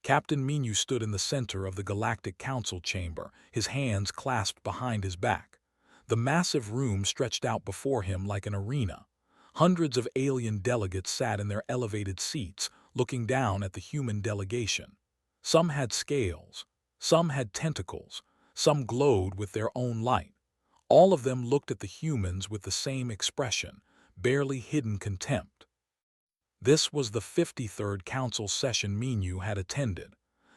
Captain Minu stood in the center of the Galactic Council chamber, his hands clasped behind his back. The massive room stretched out before him like an arena. Hundreds of alien delegates sat in their elevated seats, looking down at the human delegation. Some had scales, some had tentacles, some glowed with their own light. All of them looked at the humans with the same expression, barely hidden contempt. This was the 53rd council session Minu had attended.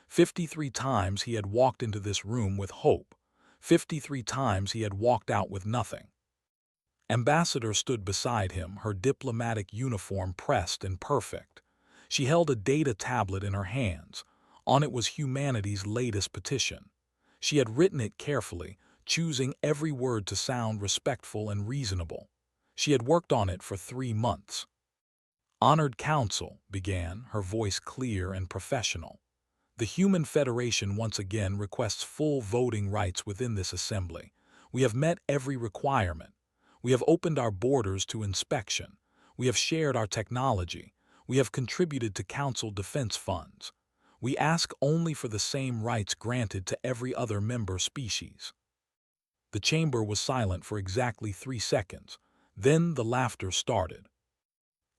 53 times he had walked into this room with hope. 53 times he had walked out with nothing. Ambassador stood beside him, her diplomatic uniform pressed and perfect. She held a data tablet in her hands. On it was humanity's latest petition. She had written it carefully, choosing every word to sound respectful and reasonable. She had worked on it for 3 months. Honored Council, began, her voice clear and professional. The Human Federation once again requests full voting rights within this assembly. We have met every requirement. We have opened our borders to inspection. We have shared our technology. We have contributed to council defense funds. We ask only for the same rights granted to every other member species. The chamber was silent for exactly 3 seconds. Then the laughter started.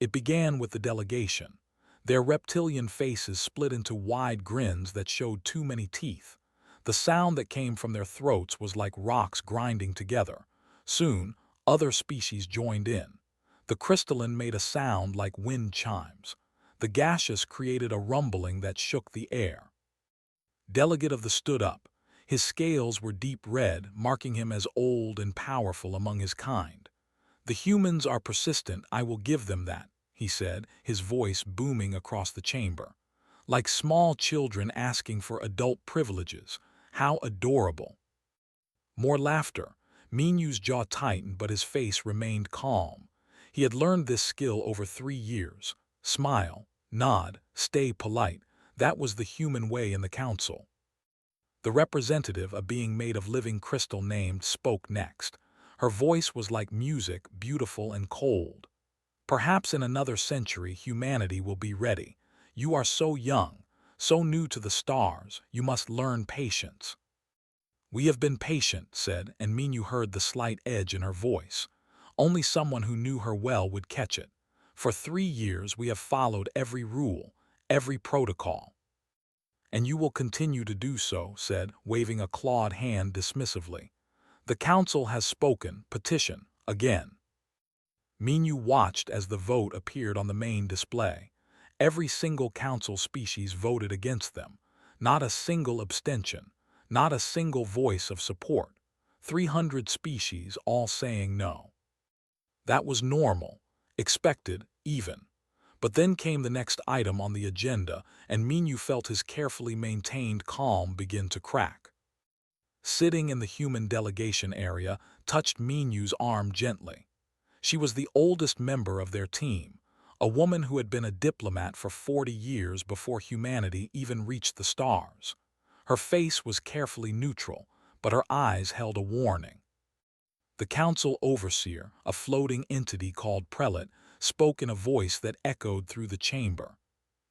It began with the delegation. Their reptilian faces split into wide grins that showed too many teeth. The sound that came from their throats was like rocks grinding together. Soon, other species joined in. The crystalline made a sound like wind chimes. The gaseous created a rumbling that shook the air. Delegate of the stood up. His scales were deep red, marking him as old and powerful among his kind. The humans are persistent, I will give them that, he said, his voice booming across the chamber. Like small children asking for adult privileges. How adorable. More laughter. Minu's jaw tightened, but his face remained calm. He had learned this skill over 3 years. Smile, nod, stay polite. That was the human way in the council. The representative, a being made of living crystal named, spoke next. Her voice was like music, beautiful and cold. Perhaps in another century humanity will be ready. You are so young, so new to the stars, you must learn patience. We have been patient, said, and Minu heard the slight edge in her voice. Only someone who knew her well would catch it. For 3 years we have followed every rule, every protocol. And you will continue to do so, said, waving a clawed hand dismissively. The council has spoken, petition, again. Minu watched as the vote appeared on the main display. Every single council species voted against them. Not a single abstention, not a single voice of support. 300 species all saying no. That was normal, expected, even. But then came the next item on the agenda, and Minu felt his carefully maintained calm begin to crack. Sitting in the human delegation area, touched Minu's arm gently. She was the oldest member of their team, a woman who had been a diplomat for 40 years before humanity even reached the stars. Her face was carefully neutral, but her eyes held a warning. The council overseer, a floating entity called prelate, spoke in a voice that echoed through the chamber.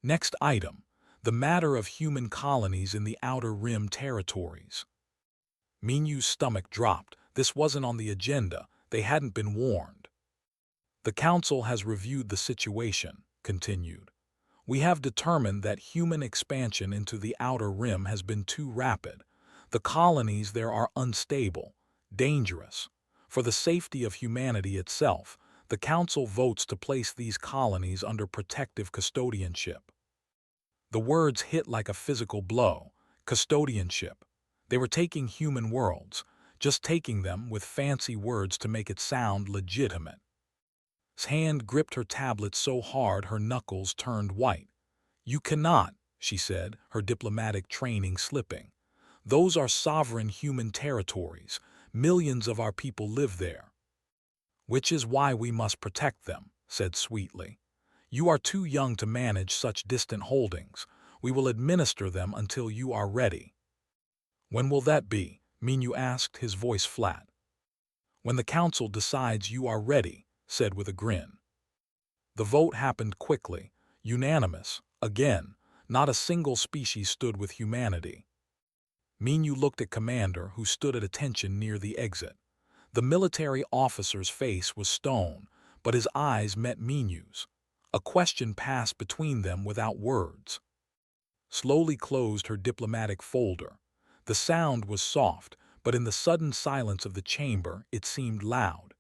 Next item, the matter of human colonies in the Outer Rim territories. Minu's stomach dropped. This wasn't on the agenda. They hadn't been warned. The council has reviewed the situation, continued. We have determined that human expansion into the Outer Rim has been too rapid. The colonies there are unstable, dangerous. For the safety of humanity itself, the council votes to place these colonies under protective custodianship. The words hit like a physical blow. Custodianship. They were taking human worlds, just taking them with fancy words to make it sound legitimate. His hand gripped her tablet so hard her knuckles turned white. You cannot, she said, her diplomatic training slipping. Those are sovereign human territories. Millions of our people live there. Which is why we must protect them, said sweetly. You are too young to manage such distant holdings. We will administer them until you are ready. When will that be? Minu asked, his voice flat. When the council decides you are ready, said with a grin. The vote happened quickly, unanimous, again. Not a single species stood with humanity. Minyu looked at Commander, who stood at attention near the exit. The military officer's face was stone, but his eyes met Minyu's. A question passed between them without words. Slowly closed her diplomatic folder. The sound was soft, but in the sudden silence of the chamber, it seemed loud.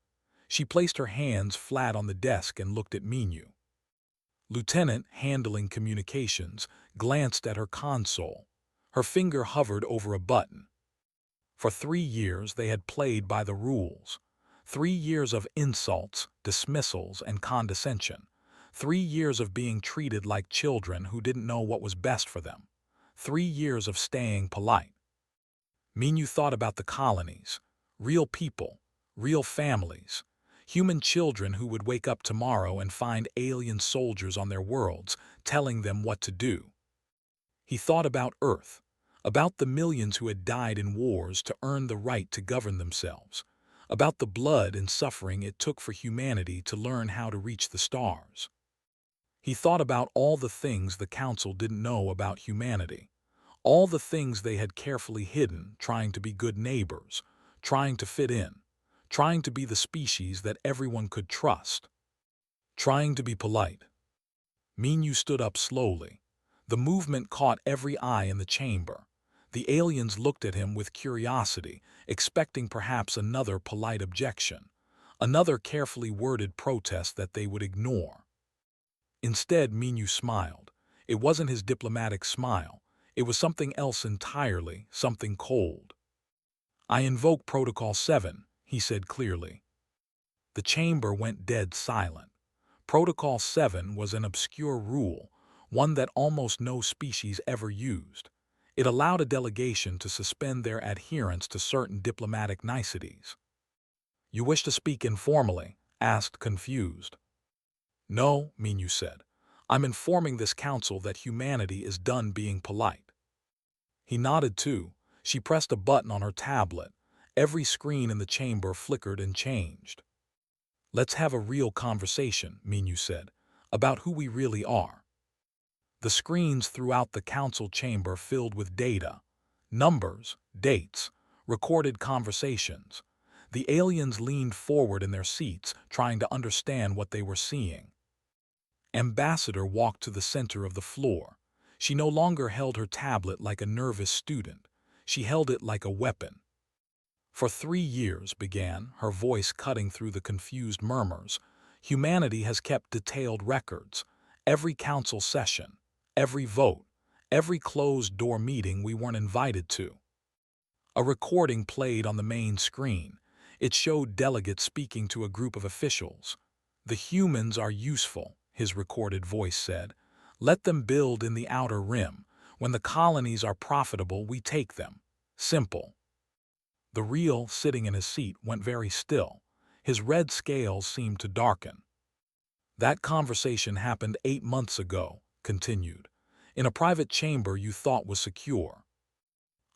She placed her hands flat on the desk and looked at Minyu. Lieutenant, handling communications, glanced at her console. Her finger hovered over a button. For 3 years they had played by the rules. 3 years of insults, dismissals, and condescension. 3 years of being treated like children who didn't know what was best for them. 3 years of staying polite. Minyu thought about the colonies. Real people, real families. Human children who would wake up tomorrow and find alien soldiers on their worlds, telling them what to do. He thought about Earth, about the millions who had died in wars to earn the right to govern themselves, about the blood and suffering it took for humanity to learn how to reach the stars. He thought about all the things the Council didn't know about humanity, all the things they had carefully hidden, trying to be good neighbors, trying to fit in, trying to be the species that everyone could trust, trying to be polite. Minyu stood up slowly. The movement caught every eye in the chamber. The aliens looked at him with curiosity, expecting perhaps another polite objection, another carefully worded protest that they would ignore. Instead, Minyu smiled. It wasn't his diplomatic smile. It was something else entirely, something cold. "I invoke Protocol 7, he said clearly. The chamber went dead silent. Protocol 7 was an obscure rule, one that almost no species ever used. It allowed a delegation to suspend their adherence to certain diplomatic niceties. "You wish to speak informally?" asked Confused. "No," Minyu said. "I'm informing this council that humanity is done being polite." He nodded too. She pressed a button on her tablet. Every screen in the chamber flickered and changed. "Let's have a real conversation," Minyu said, "about who we really are." The screens throughout the council chamber filled with data, numbers, dates, recorded conversations. The aliens leaned forward in their seats, trying to understand what they were seeing. Ambassador walked to the center of the floor. She no longer held her tablet like a nervous student. She held it like a weapon. "For 3 years," began, her voice cutting through the confused murmurs, "humanity has kept detailed records. Every council session, every vote, every closed-door meeting we weren't invited to." A recording played on the main screen. It showed delegates speaking to a group of officials. "The humans are useful," his recorded voice said. "Let them build in the outer rim. When the colonies are profitable, we take them. Simple." The real, sitting in his seat, went very still. His red scales seemed to darken. "That conversation happened 8 months ago," continued, "in a private chamber you thought was secure."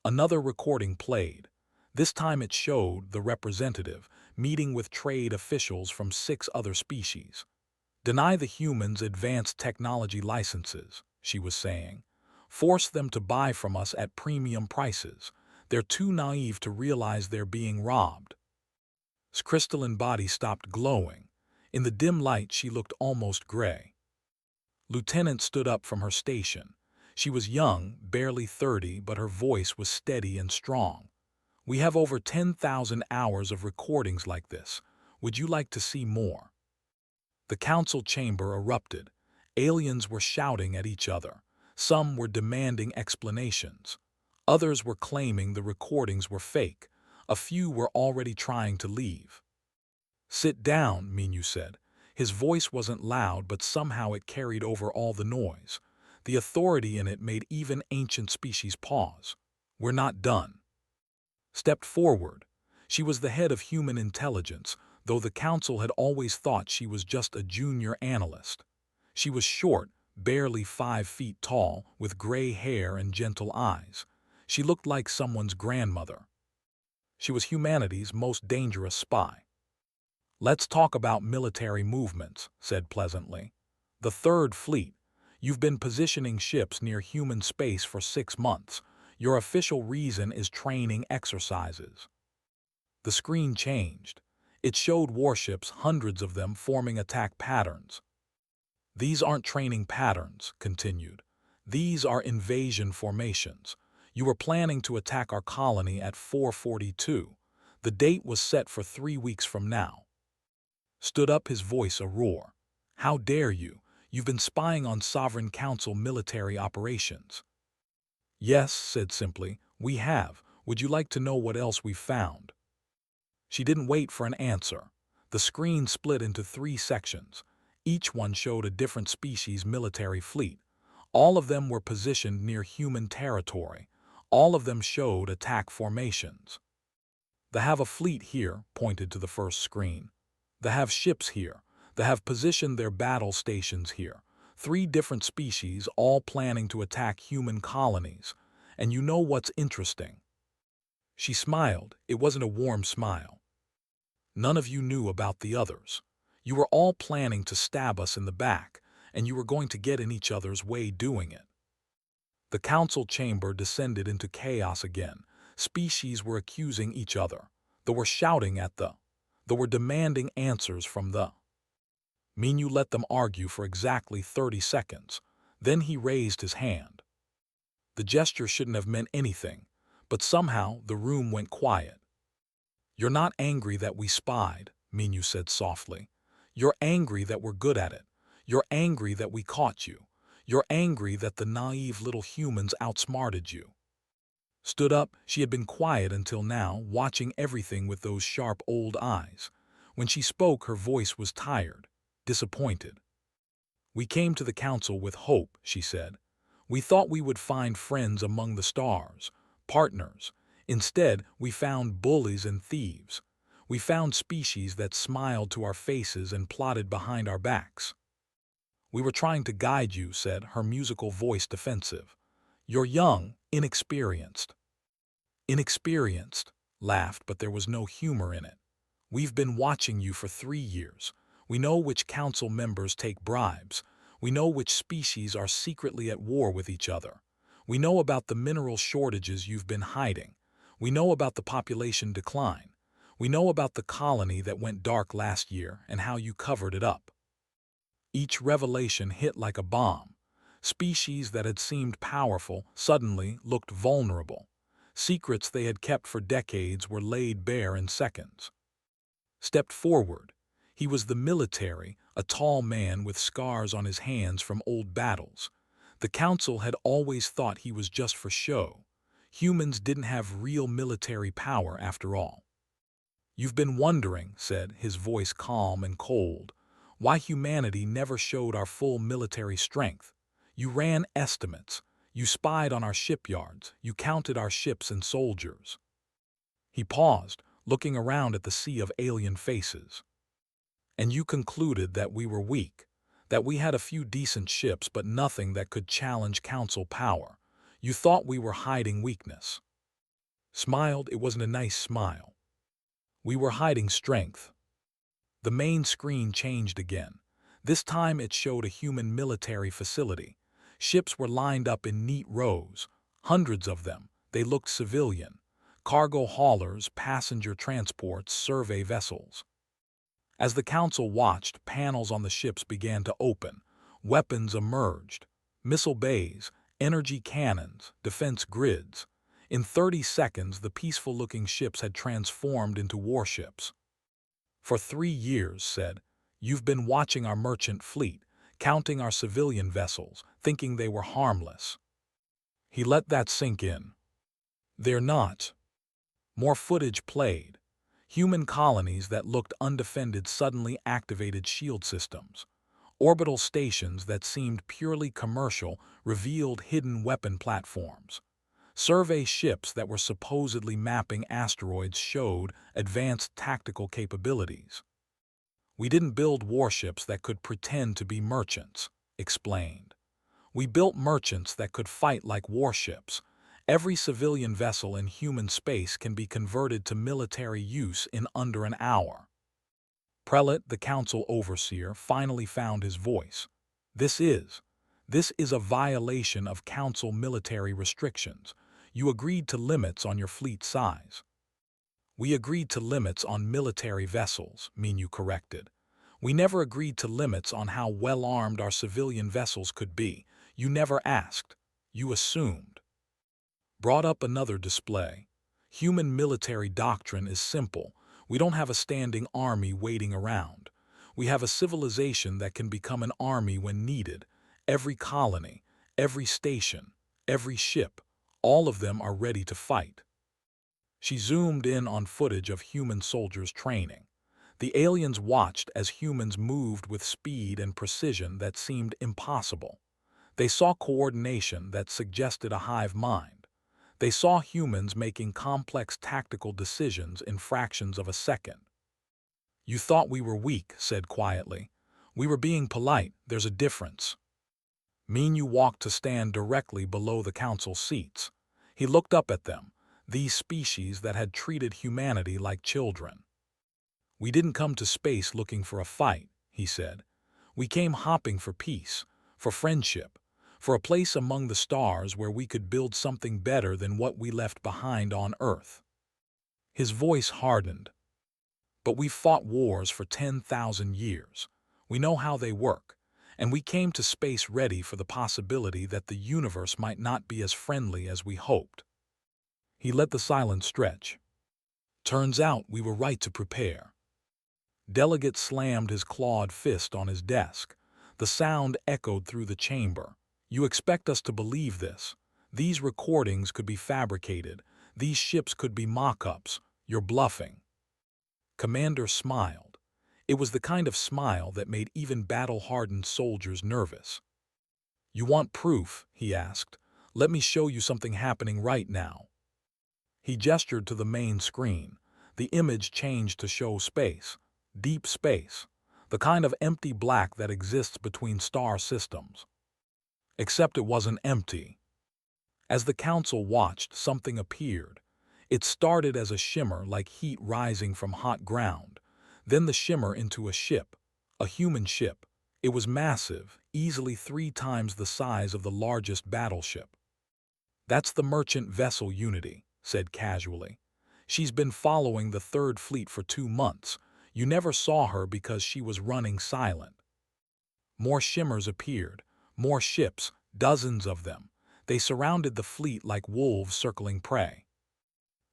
Another recording played. This time it showed the representative meeting with trade officials from 6 other species. "Deny the humans advanced technology licenses," she was saying. "Force them to buy from us at premium prices. They're too naive to realize they're being robbed." His crystalline body stopped glowing. In the dim light she looked almost gray. Lieutenant stood up from her station. She was young, barely 30, but her voice was steady and strong. "We have over 10,000 hours of recordings like this. Would you like to see more?" The council chamber erupted. Aliens were shouting at each other. Some were demanding explanations. Others were claiming the recordings were fake. A few were already trying to leave. "Sit down," Minyu said. His voice wasn't loud, but somehow it carried over all the noise. The authority in it made even ancient species pause. "We're not done." Stepped forward. She was the head of human intelligence, though the council had always thought she was just a junior analyst. She was short, barely 5 feet tall, with gray hair and gentle eyes. She looked like someone's grandmother. She was humanity's most dangerous spy. "Let's talk about military movements," said pleasantly. "The Third Fleet. You've been positioning ships near human space for 6 months. Your official reason is training exercises." The screen changed. It showed warships, hundreds of them, forming attack patterns. "These aren't training patterns," continued. "These are invasion formations. You were planning to attack our colony at 4:42. The date was set for 3 weeks from now." Stood up, his voice a roar. "How dare you? You've been spying on Sovereign Council military operations." "Yes," said simply, "we have. Would you like to know what else we've found?" She didn't wait for an answer. The screen split into 3 sections. Each one showed a different species military fleet. All of them were positioned near human territory. All of them showed attack formations. "They have a fleet here," pointed to the first screen. "They have ships here. They have positioned their battle stations here. 3 different species, all planning to attack human colonies. And you know what's interesting?" She smiled. It wasn't a warm smile. "None of you knew about the others. You were all planning to stab us in the back, and you were going to get in each other's way doing it." The council chamber descended into chaos again. Species were accusing each other. They were shouting at the. They were demanding answers from the. Minu let them argue for exactly 30 seconds. Then he raised his hand. The gesture shouldn't have meant anything, but somehow the room went quiet. "You're not angry that we spied," Minu said softly. "You're angry that we're good at it. You're angry that we caught you. You're angry that the naive little humans outsmarted you." Stood up, she had been quiet until now, watching everything with those sharp old eyes. When she spoke, her voice was tired, disappointed. "We came to the council with hope," she said. "We thought we would find friends among the stars, partners. Instead, we found bullies and thieves. We found species that smiled to our faces and plotted behind our backs." "We were trying to guide you," said her musical voice defensive. "You're young, inexperienced." "Inexperienced," laughed, but there was no humor in it. "We've been watching you for 3 years. We know which council members take bribes. We know which species are secretly at war with each other. We know about the mineral shortages you've been hiding. We know about the population decline. We know about the colony that went dark last year and how you covered it up." Each revelation hit like a bomb. Species that had seemed powerful suddenly looked vulnerable. Secrets they had kept for decades were laid bare in seconds. Stepped forward. He was the military, a tall man with scars on his hands from old battles. The council had always thought he was just for show. Humans didn't have real military power after all. "You've been wondering," said, his voice calm and cold, "why humanity never showed our full military strength. You ran estimates. You spied on our shipyards. You counted our ships and soldiers." He paused, looking around at the sea of alien faces. "And you concluded that we were weak, that we had a few decent ships but nothing that could challenge council power. You thought we were hiding weakness." Smiled. It wasn't a nice smile. "We were hiding strength." The main screen changed again. This time it showed a human military facility. Ships were lined up in neat rows, hundreds of them. They looked civilian. Cargo haulers, passenger transports, survey vessels. As the council watched, panels on the ships began to open. Weapons emerged. Missile bays, energy cannons, defense grids. In 30 seconds, the peaceful-looking ships had transformed into warships. "For 3 years," said, "you've been watching our merchant fleet, counting our civilian vessels, thinking they were harmless." He let that sink in. "They're not." More footage played. Human colonies that looked undefended suddenly activated shield systems. Orbital stations that seemed purely commercial revealed hidden weapon platforms. Survey ships that were supposedly mapping asteroids showed advanced tactical capabilities. "We didn't build warships that could pretend to be merchants," explained. "We built merchants that could fight like warships. Every civilian vessel in human space can be converted to military use in under an hour." Prelate, the council overseer, finally found his voice. This This is a violation of Council military restrictions. You agreed to limits on your fleet size. We agreed to limits on military vessels, Minu corrected. We never agreed to limits on how well-armed our civilian vessels could be. You never asked. You assumed. Brought up another display. Human military doctrine is simple. We don't have a standing army waiting around. We have a civilization that can become an army when needed. Every colony, every station, every ship, all of them are ready to fight. She zoomed in on footage of human soldiers training. The aliens watched as humans moved with speed and precision that seemed impossible. They saw coordination that suggested a hive mind. They saw humans making complex tactical decisions in fractions of a second. You thought we were weak, said quietly. We were being polite, there's a difference. Minu walked to stand directly below the council seats. He looked up at them, these species that had treated humanity like children. We didn't come to space looking for a fight, he said. We came hopping for peace, for friendship, for a place among the stars where we could build something better than what we left behind on Earth. His voice hardened. But we've fought wars for 10,000 years. We know how they work, and we came to space ready for the possibility that the universe might not be as friendly as we hoped. He let the silence stretch. Turns out we were right to prepare. Delegate slammed his clawed fist on his desk. The sound echoed through the chamber. You expect us to believe this? These recordings could be fabricated. These ships could be mock-ups. You're bluffing. Commander smiled. It was the kind of smile that made even battle-hardened soldiers nervous. You want proof? He asked. Let me show you something happening right now. He gestured to the main screen. The image changed to show space. Deep space. The kind of empty black that exists between star systems. Except it wasn't empty. As the council watched, something appeared. It started as a shimmer like heat rising from hot ground. Then the shimmer into a ship. A human ship. It was massive, easily 3 times the size of the largest battleship. That's the merchant vessel Unity, said casually. She's been following the Third Fleet for 2 months. You never saw her because she was running silent. More shimmers appeared. More ships, dozens of them. They surrounded the fleet like wolves circling prey.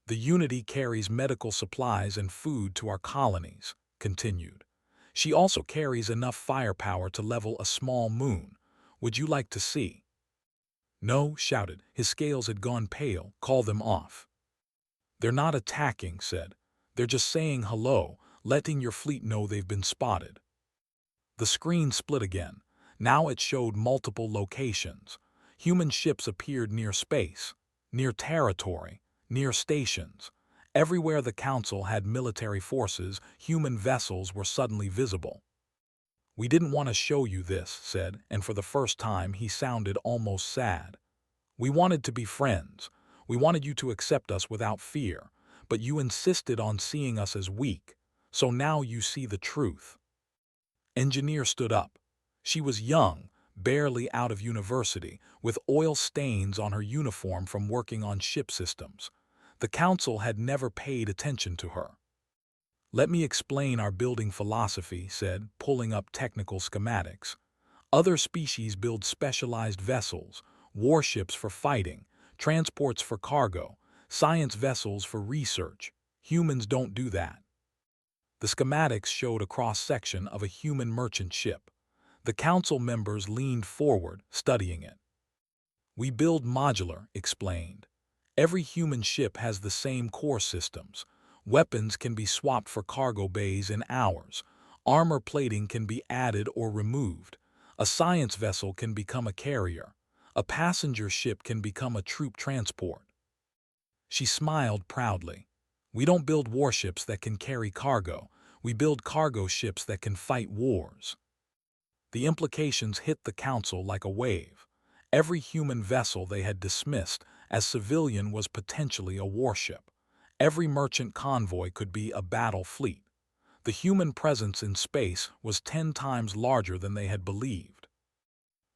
The Unity carries medical supplies and food to our colonies, continued. She also carries enough firepower to level a small moon. Would you like to see? No, shouted. His scales had gone pale. Call them off. They're not attacking, said. They're just saying hello, letting your fleet know they've been spotted. The screen split again. Now it showed multiple locations. Human ships appeared near space, near territory, near stations. Everywhere the Council had military forces, human vessels were suddenly visible. We didn't want to show you this, said, and for the first time he sounded almost sad. We wanted to be friends. We wanted you to accept us without fear, but you insisted on seeing us as weak. So now you see the truth. Engineer stood up. She was young, barely out of university, with oil stains on her uniform from working on ship systems. The Council had never paid attention to her. Let me explain our building philosophy, said, pulling up technical schematics. Other species build specialized vessels, warships for fighting, transports for cargo, science vessels for research. Humans don't do that. The schematics showed a cross-section of a human merchant ship. The council members leaned forward, studying it. We build modular, explained. Every human ship has the same core systems. Weapons can be swapped for cargo bays in hours. Armor plating can be added or removed. A science vessel can become a carrier. A passenger ship can become a troop transport. She smiled proudly. We don't build warships that can carry cargo. We build cargo ships that can fight wars. The implications hit the council like a wave. Every human vessel they had dismissed as civilian was potentially a warship. Every merchant convoy could be a battle fleet. The human presence in space was 10 times larger than they had believed.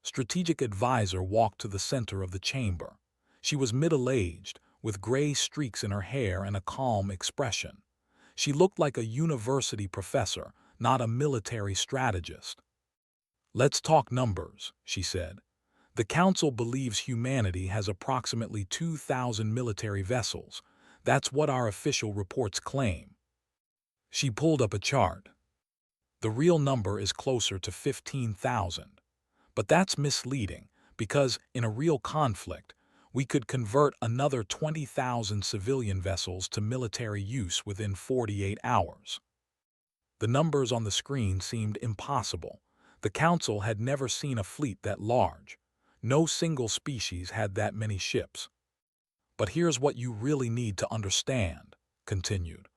Strategic Advisor walked to the center of the chamber. She was middle-aged, with gray streaks in her hair and a calm expression. She looked like a university professor, not a military strategist. "Let's talk numbers," she said. "The Council believes humanity has approximately 2,000 military vessels. That's what our official reports claim." She pulled up a chart. "The real number is closer to 15,000. But that's misleading, because in a real conflict, we could convert another 20,000 civilian vessels to military use within 48 hours." The numbers on the screen seemed impossible. The Council had never seen a fleet that large. No single species had that many ships. "But here's what you really need to understand," continued.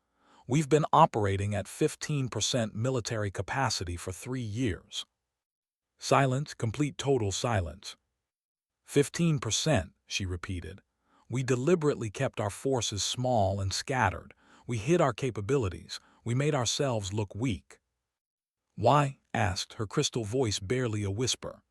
"We've been operating at 15% military capacity for 3 years. Silence, complete total silence. 15%, she repeated. "We deliberately kept our forces small and scattered. We hid our capabilities. We made ourselves look weak." "Why?" asked, her crystal voice barely a whisper.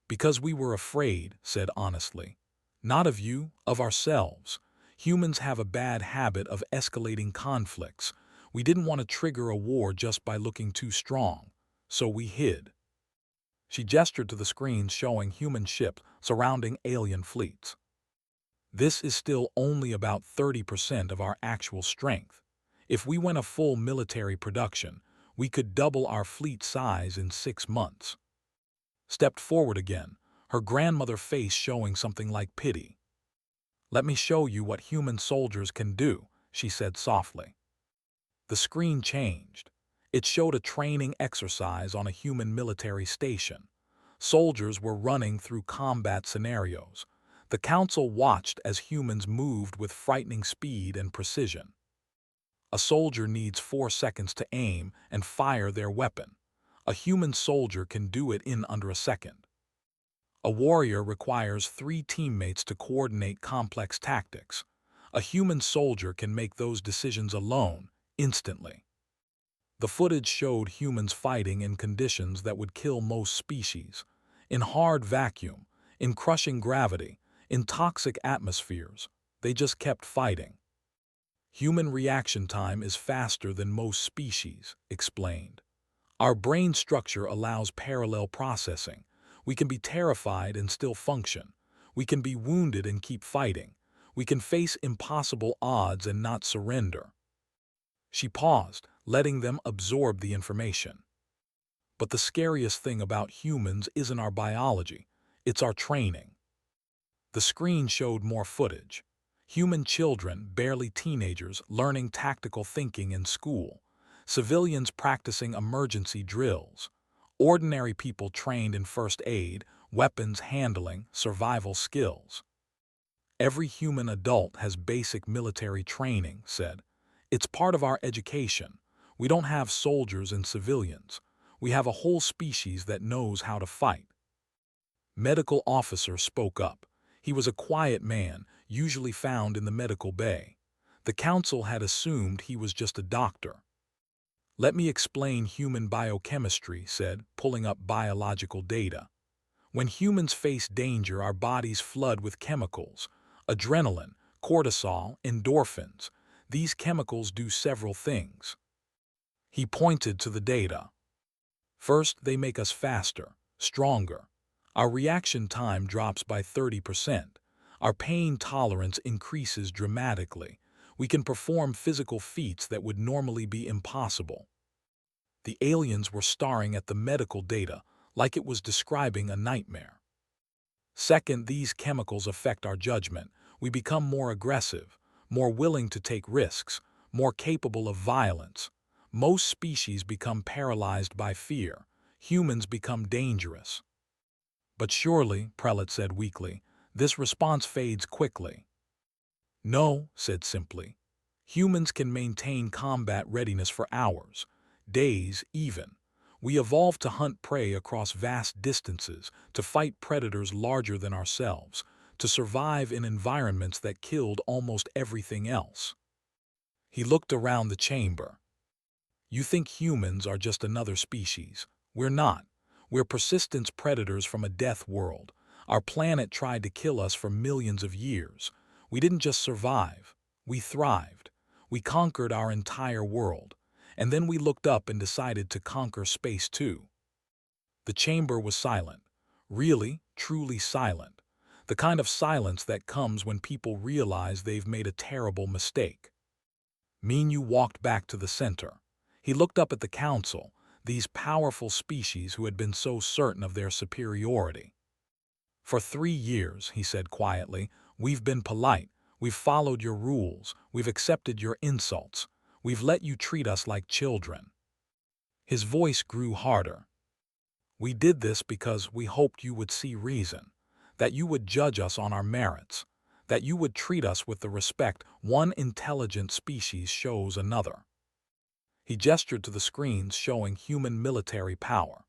"Because we were afraid," said honestly. "Not of you, of ourselves. Humans have a bad habit of escalating conflicts. We didn't want to trigger a war just by looking too strong. So we hid." She gestured to the screens showing human ships surrounding alien fleets. "This is still only about 30% of our actual strength. If we went a full military production, we could double our fleet size in 6 months." Stepped forward again, her grandmother face showing something like pity. "Let me show you what human soldiers can do," she said softly. The screen changed. It showed a training exercise on a human military station. Soldiers were running through combat scenarios. The Council watched as humans moved with frightening speed and precision. A soldier needs 4 seconds to aim and fire their weapon. A human soldier can do it in under a second. A warrior requires 3 teammates to coordinate complex tactics. A human soldier can make those decisions alone, instantly. The footage showed humans fighting in conditions that would kill most species. In hard vacuum, in crushing gravity, in toxic atmospheres, they just kept fighting. "Human reaction time is faster than most species," explained. "Our brain structure allows parallel processing. We can be terrified and still function. We can be wounded and keep fighting. We can face impossible odds and not surrender." She paused, letting them absorb the information. "But the scariest thing about humans isn't our biology, it's our training." The screen showed more footage. Human children, barely teenagers, learning tactical thinking in school. Civilians practicing emergency drills. Ordinary people trained in first aid, weapons handling, survival skills. "Every human adult has basic military training," said. "It's part of our education. We don't have soldiers and civilians. We have a whole species that knows how to fight." Medical officer spoke up. He was a quiet man, usually found in the medical bay. The Council had assumed he was just a doctor. "Let me explain human biochemistry," said, pulling up biological data. "When humans face danger, our bodies flood with chemicals. Adrenaline, cortisol, endorphins. These chemicals do several things." He pointed to the data. "First, they make us faster, stronger. Our reaction time drops by 30%. Our pain tolerance increases dramatically. We can perform physical feats that would normally be impossible." The aliens were staring at the medical data like it was describing a nightmare. "Second, these chemicals affect our judgment. We become more aggressive, more willing to take risks, more capable of violence. Most species become paralyzed by fear. Humans become dangerous." "But surely," Prelate said weakly, "this response fades quickly." "No," said simply. "Humans can maintain combat readiness for hours, days even. We evolved to hunt prey across vast distances, to fight predators larger than ourselves, to survive in environments that killed almost everything else." He looked around the chamber. "You think humans are just another species. We're not. We're persistence predators from a death world. Our planet tried to kill us for millions of years. We didn't just survive, we thrived. We conquered our entire world. And then we looked up and decided to conquer space too. The chamber was silent. Really, truly silent. The kind of silence that comes when people realize they've made a terrible mistake. Minyu walked back to the center. He looked up at the council, these powerful species who had been so certain of their superiority. For 3 years, he said quietly, we've been polite, we've followed your rules, we've accepted your insults, we've let you treat us like children. His voice grew harder. We did this because we hoped you would see reason, that you would judge us on our merits, that you would treat us with the respect one intelligent species shows another. He gestured to the screens showing human military power.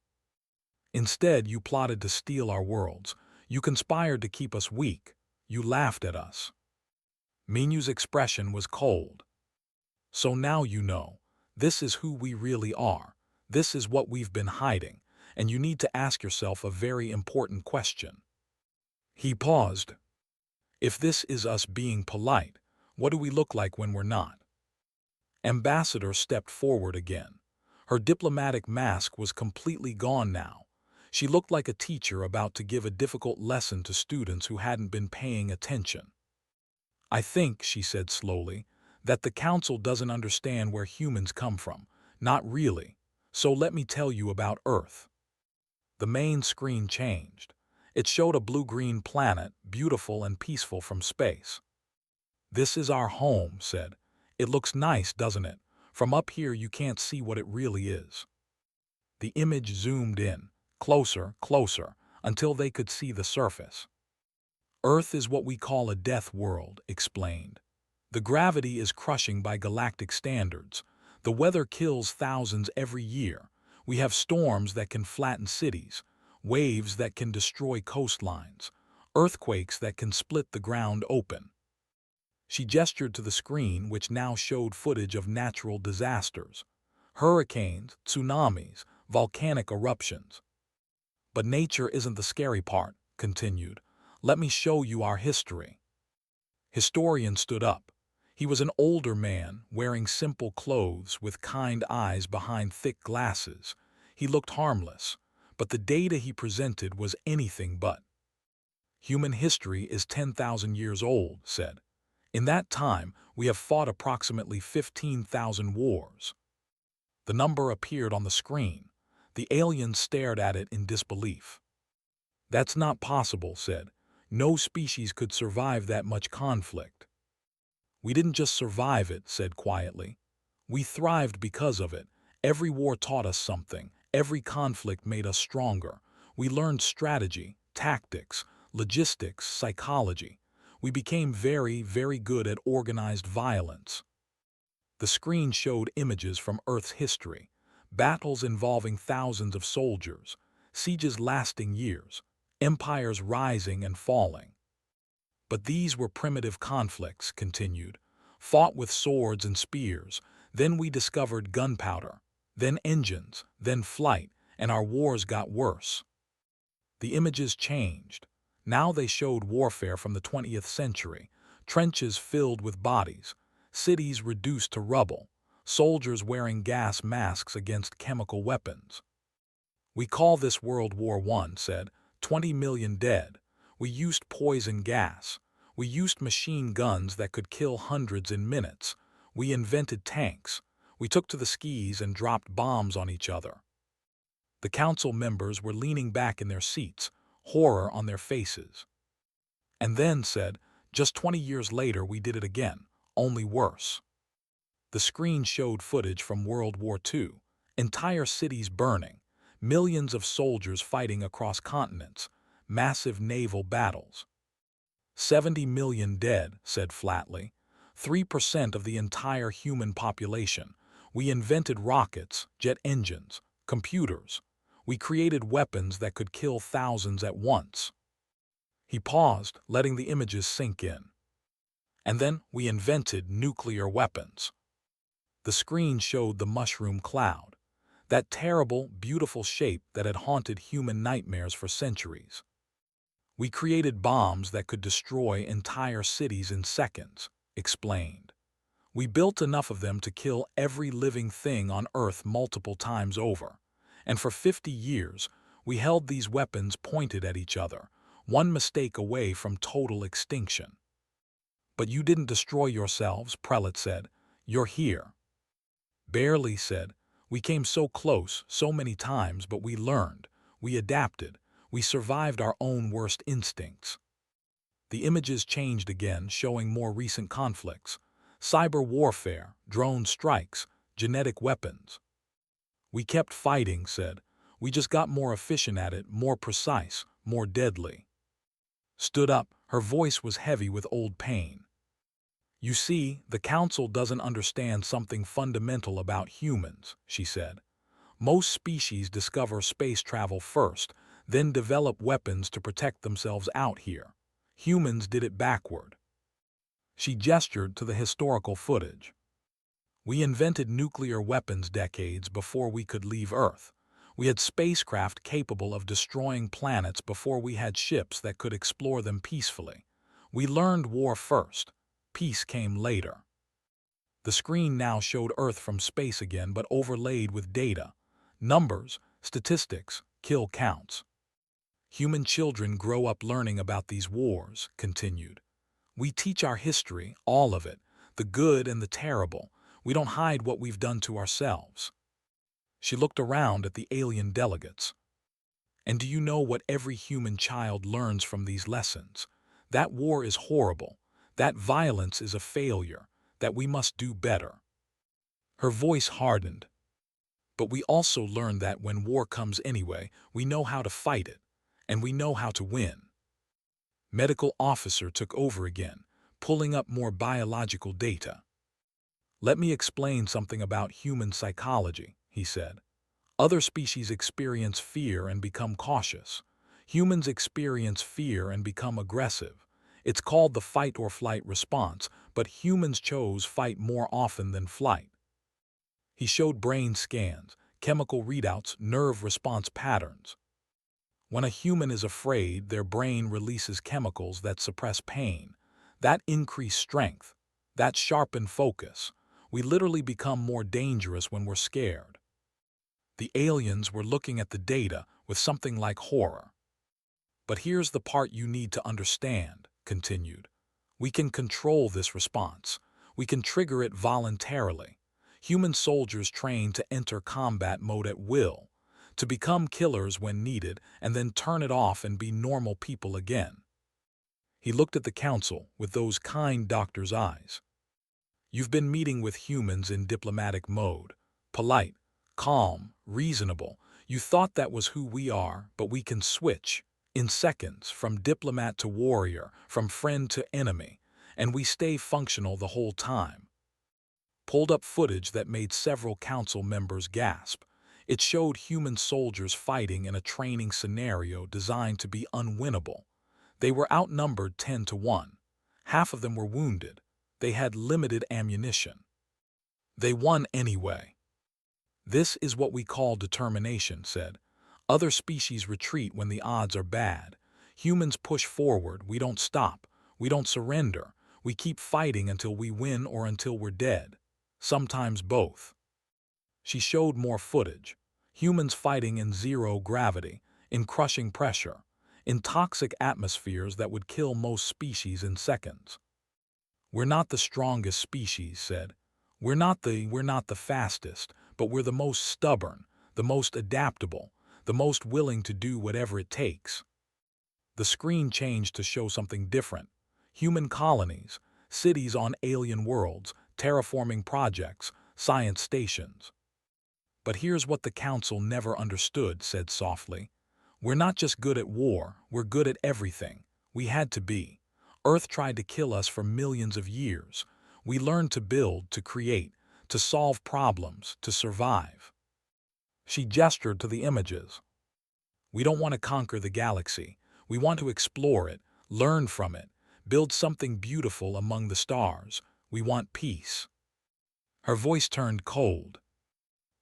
Instead, you plotted to steal our worlds. You conspired to keep us weak. You laughed at us. Minyu's expression was cold. So now you know. This is who we really are. This is what we've been hiding, and you need to ask yourself a very important question. He paused. If this is us being polite, what do we look like when we're not? Ambassador stepped forward again. Her diplomatic mask was completely gone now. She looked like a teacher about to give a difficult lesson to students who hadn't been paying attention. I think, she said slowly, that the council doesn't understand where humans come from. Not really. So let me tell you about Earth. The main screen changed. It showed a blue-green planet, beautiful and peaceful from space. This is our home, said. It looks nice, doesn't it? From up here you can't see what it really is. The image zoomed in, closer, closer, until they could see the surface. Earth is what we call a death world, explained. The gravity is crushing by galactic standards. The weather kills thousands every year. We have storms that can flatten cities, waves that can destroy coastlines, earthquakes that can split the ground open. She gestured to the screen, which now showed footage of natural disasters, hurricanes, tsunamis, volcanic eruptions. But nature isn't the scary part, continued. Let me show you our history. Historian stood up. He was an older man, wearing simple clothes with kind eyes behind thick glasses. He looked harmless, but the data he presented was anything but. Human history is 10,000 years old, said. In that time, we have fought approximately 15,000 wars. The number appeared on the screen. The aliens stared at it in disbelief. That's not possible, said. No species could survive that much conflict. We didn't just survive it, said quietly. We thrived because of it. Every war taught us something. Every conflict made us stronger. We learned strategy, tactics, logistics, psychology. We became very, very good at organized violence. The screen showed images from Earth's history, battles involving thousands of soldiers, sieges lasting years, empires rising and falling. But these were primitive conflicts, continued, fought with swords and spears. Then we discovered gunpowder, then engines, then flight, and our wars got worse. The images changed. Now they showed warfare from the 20th century, trenches filled with bodies, cities reduced to rubble, soldiers wearing gas masks against chemical weapons. We call this World War I, said. 20 million dead. We used poison gas. We used machine guns that could kill hundreds in minutes. We invented tanks. We took to the skis and dropped bombs on each other. The council members were leaning back in their seats, horror on their faces. And then, said, just 20 years later we did it again, only worse. The screen showed footage from World War II, entire cities burning, millions of soldiers fighting across continents, massive naval battles. 70 million dead, said flatly, 3% of the entire human population. We invented rockets, jet engines, computers. We created weapons that could kill thousands at once. He paused, letting the images sink in. And then we invented nuclear weapons. The screen showed the mushroom cloud. That terrible, beautiful shape that had haunted human nightmares for centuries. We created bombs that could destroy entire cities in seconds, explained. We built enough of them to kill every living thing on Earth multiple times over. And for 50 years, we held these weapons pointed at each other, one mistake away from total extinction. But you didn't destroy yourselves, Prelate said. You're here. Barely said, we came so close, so many times, but we learned, we adapted, we survived our own worst instincts. The images changed again, showing more recent conflicts. Cyber warfare, drone strikes, genetic weapons. We kept fighting, said. We just got more efficient at it, more precise, more deadly. Stood up, her voice was heavy with old pain. You see, the Council doesn't understand something fundamental about humans, she said. Most species discover space travel first, then develop weapons to protect themselves out here. Humans did it backward. She gestured to the historical footage. We invented nuclear weapons decades before we could leave Earth. We had spacecraft capable of destroying planets before we had ships that could explore them peacefully. We learned war first. Peace came later. The screen now showed Earth from space again, but overlaid with data. Numbers, statistics, kill counts. Human children grow up learning about these wars, continued. We teach our history, all of it, the good and the terrible. We don't hide what we've done to ourselves. She looked around at the alien delegates. And do you know what every human child learns from these lessons? That war is horrible, that violence is a failure, that we must do better. Her voice hardened. But we also learn that when war comes anyway, we know how to fight it, and we know how to win. Medical officer took over again, pulling up more biological data. Let me explain something about human psychology, he said. Other species experience fear and become cautious. Humans experience fear and become aggressive. It's called the fight or flight response, but humans chose fight more often than flight. He showed brain scans, chemical readouts, nerve response patterns. When a human is afraid, their brain releases chemicals that suppress pain, that increase strength, that sharpen focus. We literally become more dangerous when we're scared. The aliens were looking at the data with something like horror. But here's the part you need to understand, continued. We can control this response. We can trigger it voluntarily. Human soldiers train to enter combat mode at will, to become killers when needed, and then turn it off and be normal people again. He looked at the Council with those kind doctor's eyes. You've been meeting with humans in diplomatic mode, polite, calm, reasonable. You thought that was who we are, but we can switch, in seconds, from diplomat to warrior, from friend to enemy, and we stay functional the whole time. Pulled up footage that made several council members gasp. It showed human soldiers fighting in a training scenario designed to be unwinnable. They were outnumbered 10-1. Half of them were wounded. They had limited ammunition. They won anyway. This is what we call determination, said. Other species retreat when the odds are bad. Humans push forward. We don't stop. We don't surrender. We keep fighting until we win or until we're dead. Sometimes both. She showed more footage. Humans fighting in zero gravity, in crushing pressure, in toxic atmospheres that would kill most species in seconds. We're not the strongest species, said. We're not the fastest, but we're the most stubborn, the most adaptable, the most willing to do whatever it takes. The screen changed to show something different. Human colonies, cities on alien worlds, terraforming projects, science stations. But here's what the Council never understood, said softly. We're not just good at war, we're good at everything. We had to be. Earth tried to kill us for millions of years. We learned to build, to create, to solve problems, to survive. She gestured to the images. We don't want to conquer the galaxy. We want to explore it, learn from it, build something beautiful among the stars. We want peace. Her voice turned cold.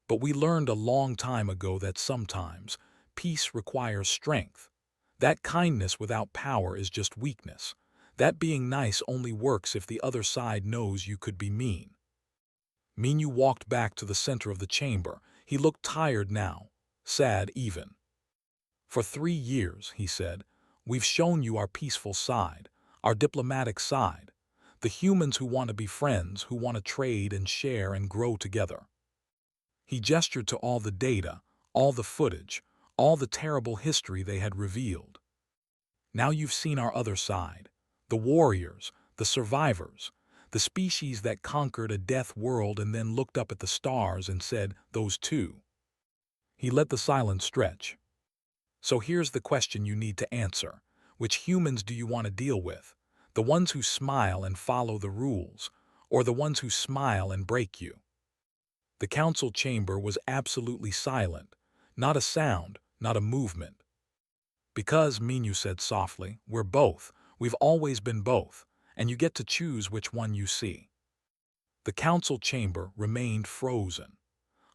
But we learned a long time ago that sometimes peace requires strength. That kindness without power is just weakness. That being nice only works if the other side knows you could be mean. Minyu walked back to the center of the chamber. He looked tired now, sad even. For 3 years, he said, we've shown you our peaceful side, our diplomatic side, the humans who want to be friends, who want to trade and share and grow together. He gestured to all the data, all the footage, all the terrible history they had revealed. Now you've seen our other side, the warriors, the survivors, the species that conquered a death world and then looked up at the stars and said, those two. He let the silence stretch. So here's the question you need to answer. Which humans do you want to deal with? The ones who smile and follow the rules, or the ones who smile and break you? The council chamber was absolutely silent. Not a sound, not a movement. Because, Minyu said softly, we're both. We've always been both, and you get to choose which one you see. The council chamber remained frozen.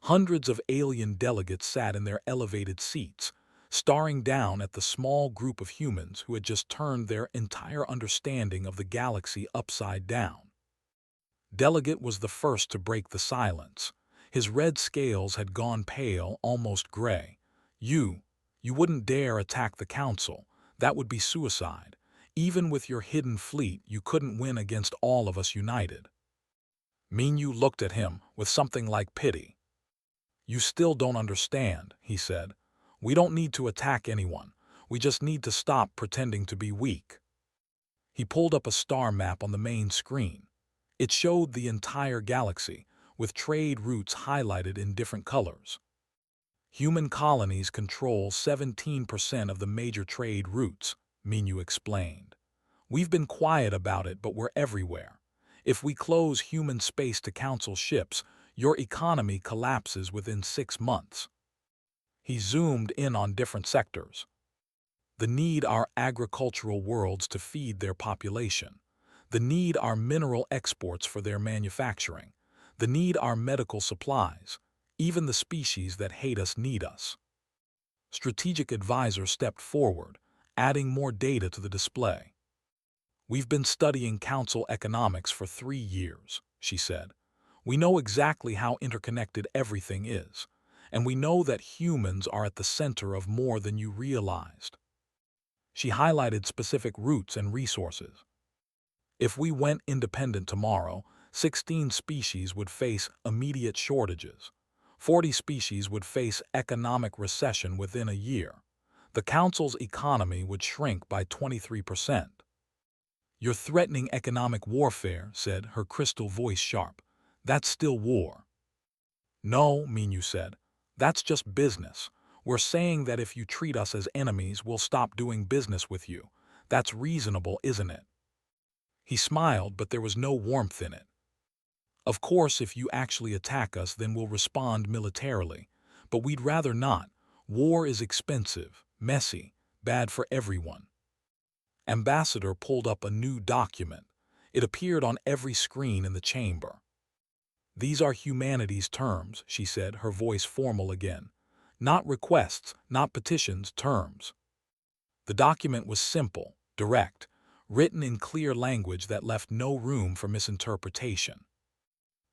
Hundreds of alien delegates sat in their elevated seats, staring down at the small group of humans who had just turned their entire understanding of the galaxy upside down. Delegate was the first to break the silence. His red scales had gone pale, almost gray. You wouldn't dare attack the council. That would be suicide. Even with your hidden fleet, you couldn't win against all of us united. Minyu looked at him with something like pity. You still don't understand, he said. We don't need to attack anyone. We just need to stop pretending to be weak. He pulled up a star map on the main screen. It showed the entire galaxy, with trade routes highlighted in different colors. Human colonies control 17% of the major trade routes, Minyu explained. We've been quiet about it, but we're everywhere. If we close human space to council ships, your economy collapses within 6 months. He zoomed in on different sectors. The need our agricultural worlds to feed their population. The need our mineral exports for their manufacturing. The need our medical supplies. Even the species that hate us need us. Strategic Advisor stepped forward, adding more data to the display. We've been studying council economics for 3 years, she said. We know exactly how interconnected everything is, and we know that humans are at the center of more than you realized. She highlighted specific routes and resources. If we went independent tomorrow, 16 species would face immediate shortages. 40 species would face economic recession within a year. The council's economy would shrink by 23%. You're threatening economic warfare, said, her crystal voice sharp. That's still war. No, Minyu said. That's just business. We're saying that if you treat us as enemies, we'll stop doing business with you. That's reasonable, isn't it? He smiled, but there was no warmth in it. Of course, if you actually attack us, then we'll respond militarily. But we'd rather not. War is expensive, messy, bad for everyone. Ambassador pulled up a new document. It appeared on every screen in the chamber. These are humanity's terms, she said, her voice formal again. Not requests, not petitions, terms. The document was simple, direct, written in clear language that left no room for misinterpretation.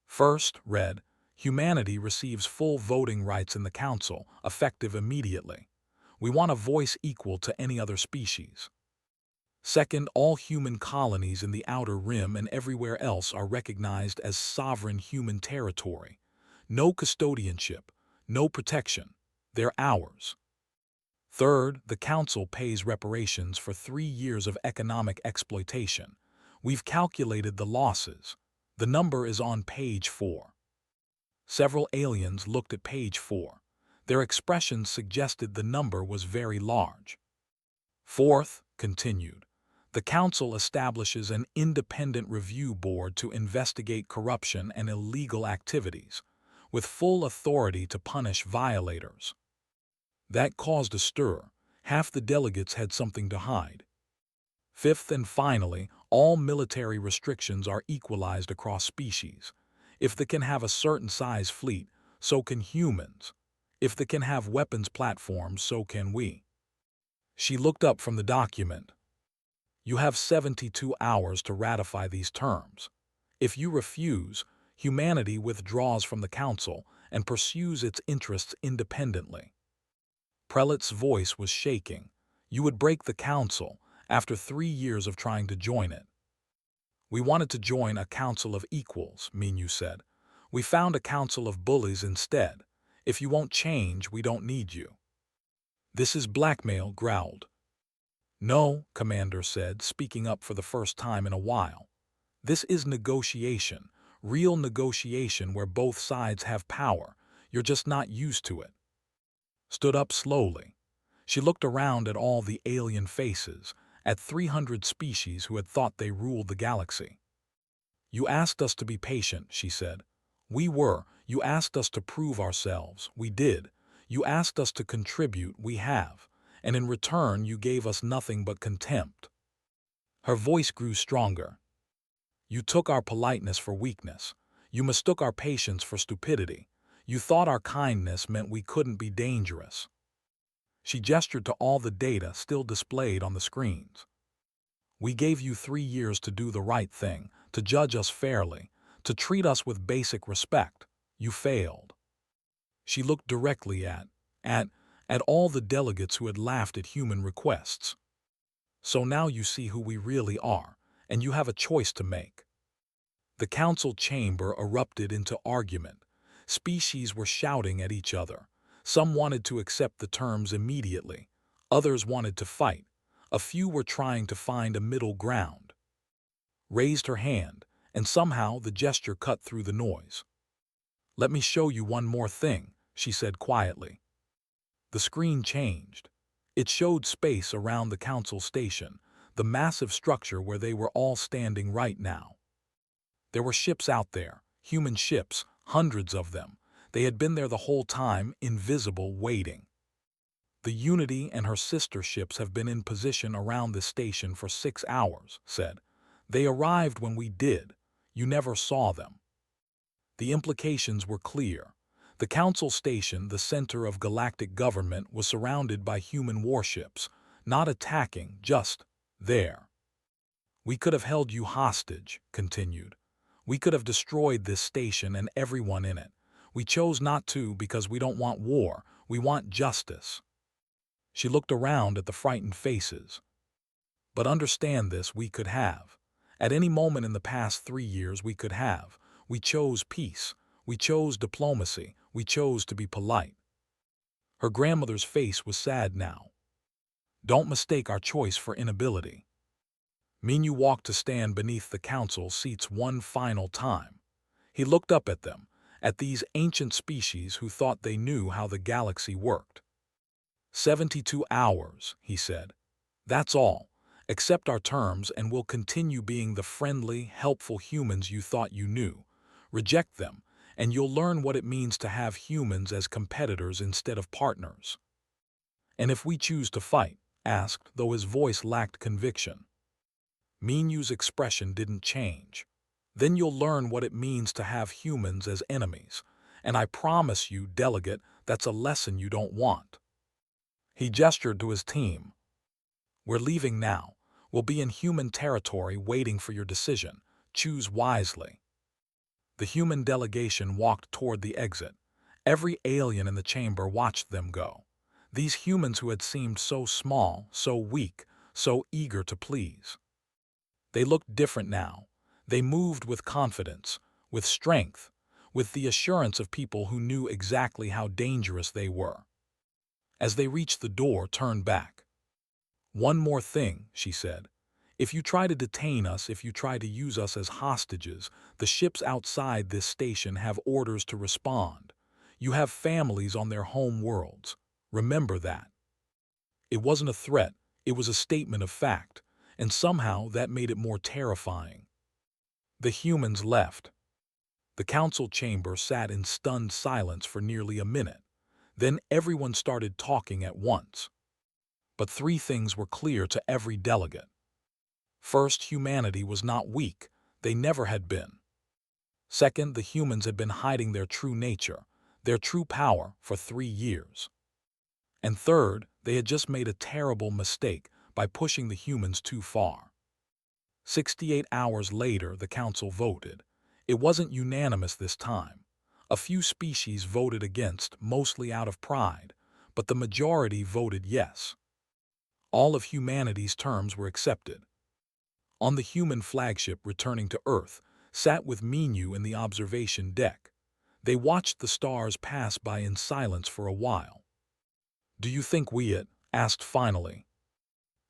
First, read, humanity receives full voting rights in the council, effective immediately. We want a voice equal to any other species. Second, all human colonies in the Outer Rim and everywhere else are recognized as sovereign human territory. No custodianship, no protection. They're ours. Third, the Council pays reparations for 3 years of economic exploitation. We've calculated the losses. The number is on page 4. Several aliens looked at page 4. Their expressions suggested the number was very large. Fourth, continued, the Council establishes an independent review board to investigate corruption and illegal activities, with full authority to punish violators. That caused a stir. Half the delegates had something to hide. Fifth and finally, all military restrictions are equalized across species. If they can have a certain size fleet, So can humans. If they can have weapons platforms, so can we. She looked up from the document. You have 72 hours to ratify these terms. If you refuse, humanity withdraws from the Council and pursues its interests independently. Prelate's voice was shaking. You would break the Council after 3 years of trying to join it. We wanted to join a council of equals, Minyu said. We found a council of bullies instead. If you won't change, we don't need you. This is blackmail, growled. No, Commander said, speaking up for the first time in a while. This is negotiation, real negotiation where both sides have power. You're just not used to it. Stood up slowly. She looked around at all the alien faces, at 300 species who had thought they ruled the galaxy. You asked us to be patient, she said. We were. You asked us to prove ourselves. We did. You asked us to contribute. We have. And in return, you gave us nothing but contempt. Her voice grew stronger. You took our politeness for weakness. You mistook our patience for stupidity. You thought our kindness meant we couldn't be dangerous. She gestured to all the data still displayed on the screens. We gave you 3 years to do the right thing, to judge us fairly, to treat us with basic respect. You failed. She looked directly at all the delegates who had laughed at human requests. So now you see who we really are, and you have a choice to make. The council chamber erupted into argument. Species were shouting at each other. Some wanted to accept the terms immediately. Others wanted to fight. A few were trying to find a middle ground. Raised her hand, and somehow the gesture cut through the noise. Let me show you one more thing, she said quietly. The screen changed. It showed space around the council station, the massive structure where they were all standing right now. There were ships out there, human ships, hundreds of them. They had been there the whole time, invisible, waiting. The Unity and her sister ships have been in position around this station for 6 hours, said. They arrived when we did. You never saw them. The implications were clear. The Council Station, the center of galactic government, was surrounded by human warships, not attacking, just there. We could have held you hostage, continued. We could have destroyed this station and everyone in it. We chose not to because we don't want war, we want justice. She looked around at the frightened faces. But understand this, we could have. At any moment in the past 3 years we could have. We chose peace. We chose diplomacy. We chose to be polite. Her grandmother's face was sad now. Don't mistake our choice for inability. Minyu walked to stand beneath the council seats one final time. He looked up at them, at these ancient species who thought they knew how the galaxy worked. 72 hours, he said. That's all. Accept our terms and we'll continue being the friendly, helpful humans you thought you knew. Reject them, and you'll learn what it means to have humans as competitors instead of partners. And if we choose to fight, asked, though his voice lacked conviction. Minyu's expression didn't change. Then you'll learn what it means to have humans as enemies. And I promise you, delegate, that's a lesson you don't want. He gestured to his team. We're leaving now. We'll be in human territory waiting for your decision. Choose wisely. The human delegation walked toward the exit. Every alien in the chamber watched them go. These humans who had seemed so small, so weak, so eager to please. They looked different now. They moved with confidence, with strength, with the assurance of people who knew exactly how dangerous they were. As they reached the door, turned back. One more thing, she said. If you try to detain us, if you try to use us as hostages, the ships outside this station have orders to respond. You have families on their home worlds. Remember that. It wasn't a threat, it was a statement of fact, and somehow that made it more terrifying. The humans left. The council chamber sat in stunned silence for nearly a minute. Then everyone started talking at once. But 3 things were clear to every delegate. First, humanity was not weak. They never had been. Second, the humans had been hiding their true nature. their true power for 3 years. And third, they had just made a terrible mistake by pushing the humans too far. 68 hours later, the council voted. It wasn't unanimous this time. A few species voted against, mostly out of pride, but the majority voted yes. All of humanity's terms were accepted. On the human flagship returning to Earth, sat with Minu in the observation deck. They watched the stars pass by in silence for a while. "Do you think we it?" asked finally.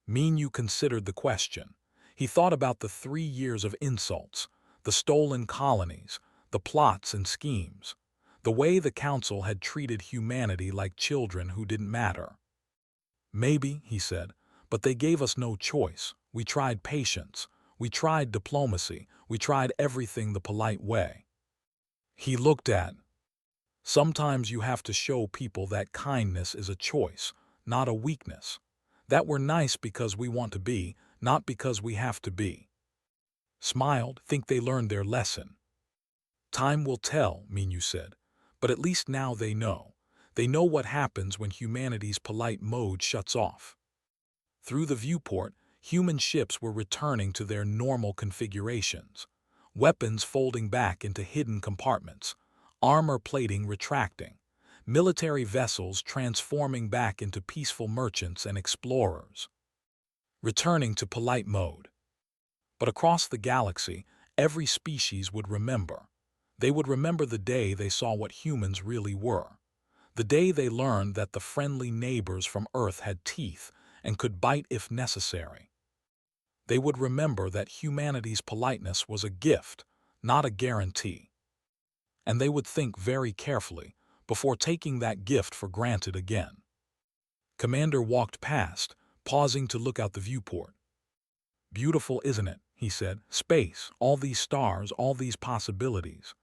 Minu considered the question. He thought about the 3 years of insults, the stolen colonies, the plots and schemes, the way the council had treated humanity like children who didn't matter. "Maybe," he said, "but they gave us no choice. We tried patience. We tried diplomacy. We tried everything the polite way." He looked at. "Sometimes you have to show people that kindness is a choice, not a weakness. That we're nice because we want to be, not because we have to be." Smiled, "Think they learned their lesson." "Time will tell," Minu said, "but at least now they know. They know what happens when humanity's polite mode shuts off." Through the viewport, human ships were returning to their normal configurations. Weapons folding back into hidden compartments, armor plating retracting, military vessels transforming back into peaceful merchants and explorers. Returning to polite mode. But across the galaxy, every species would remember. They would remember the day they saw what humans really were. The day they learned that the friendly neighbors from Earth had teeth and could bite if necessary. They would remember that humanity's politeness was a gift, not a guarantee. And they would think very carefully before taking that gift for granted again. Commander walked past, pausing to look out the viewport. "Beautiful, isn't it?" he said. "Space, all these stars, all these possibilities."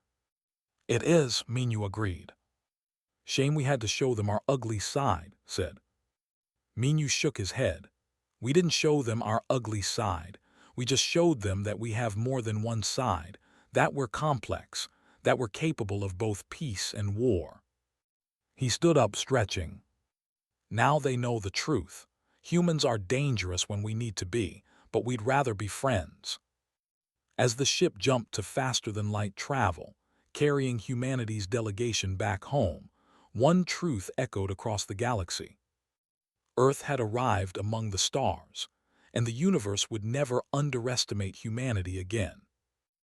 "It is," Minu agreed. "Shame we had to show them our ugly side," said. Minu shook his head. "We didn't show them our ugly side. We just showed them that we have more than one side, that we're complex, that we're capable of both peace and war." He stood up, stretching. "Now they know the truth. Humans are dangerous when we need to be, but we'd rather be friends." As the ship jumped to faster-than-light travel, carrying humanity's delegation back home, one truth echoed across the galaxy. Earth had arrived among the stars, and the universe would never underestimate humanity again.